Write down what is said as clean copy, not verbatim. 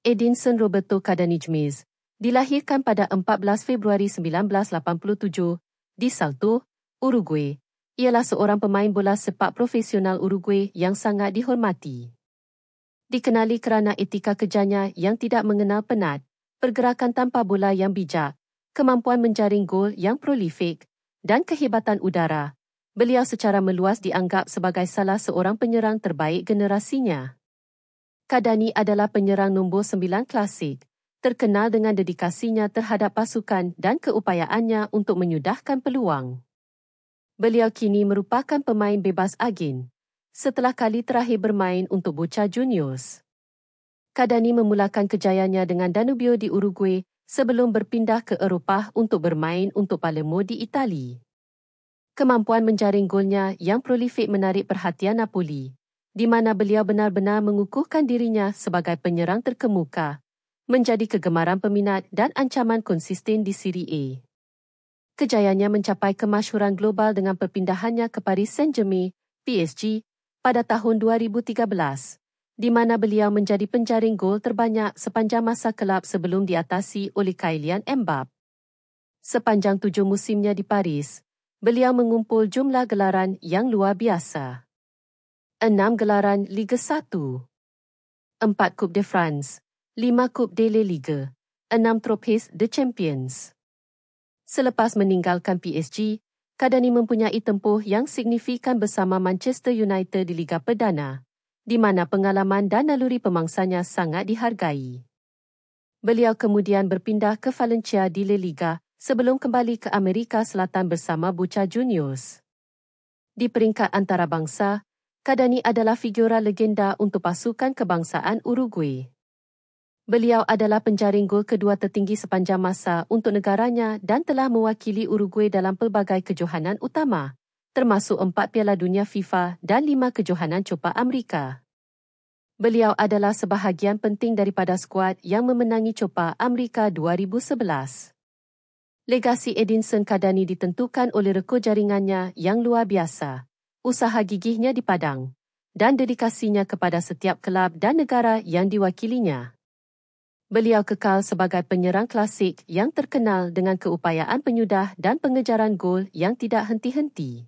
Edinson Roberto Cadaní-Jmez dilahirkan pada 14 Februari 1987 di Salto, Uruguay. Ialah seorang pemain bola sepak profesional Uruguay yang sangat dihormati. Dikenali kerana etika kerjanya yang tidak mengenal penat, pergerakan tanpa bola yang bijak, kemampuan menjaring gol yang prolifik, dan kehebatan udara. Beliau secara meluas dianggap sebagai salah seorang penyerang terbaik generasinya. Cadaní adalah penyerang nombor 9 klasik, terkenal dengan dedikasinya terhadap pasukan dan keupayaannya untuk menyudahkan peluang. Beliau kini merupakan pemain bebas agin, setelah kali terakhir bermain untuk Boca Juniors. Cadaní memulakan kejayaannya dengan Danubio di Uruguay sebelum berpindah ke Eropah untuk bermain untuk Palermo di Itali. Kemampuan menjaring golnya yang prolifik menarik perhatian Napoli, di mana beliau benar-benar mengukuhkan dirinya sebagai penyerang terkemuka, menjadi kegemaran peminat dan ancaman konsisten di Serie A. Kejayaannya mencapai kemasyhuran global dengan perpindahannya ke Paris Saint-Germain, PSG, pada tahun 2013, di mana beliau menjadi penjaring gol terbanyak sepanjang masa kelab sebelum diatasi oleh Kylian Mbappé. Sepanjang 7 musimnya di Paris, beliau mengumpul jumlah gelaran yang luar biasa. 6 gelaran Liga 1, 4 Coupe de France, 5 Coupe de la Liga, 6 Trophées de Champions. Selepas meninggalkan PSG, Cadaní mempunyai tempoh yang signifikan bersama Manchester United di Liga Perdana, di mana pengalaman dan naluri pemangsanya sangat dihargai. Beliau kemudian berpindah ke Valencia di La Liga sebelum kembali ke Amerika Selatan bersama Boca Juniors. Di peringkat antarabangsa, Cadaní adalah figura legenda untuk pasukan kebangsaan Uruguay. Beliau adalah penjaring gol kedua tertinggi sepanjang masa untuk negaranya dan telah mewakili Uruguay dalam pelbagai kejohanan utama, termasuk 4 Piala Dunia FIFA dan 5 kejohanan Copa Amerika. Beliau adalah sebahagian penting daripada skuad yang memenangi Copa Amerika 2011. Legasi Edinson Cadaní ditentukan oleh rekod jaringannya yang luar biasa, usaha gigihnya di padang, dan dedikasinya kepada setiap kelab dan negara yang diwakilinya. Beliau kekal sebagai penyerang klasik yang terkenal dengan keupayaan penyudah dan pengejaran gol yang tidak henti-henti.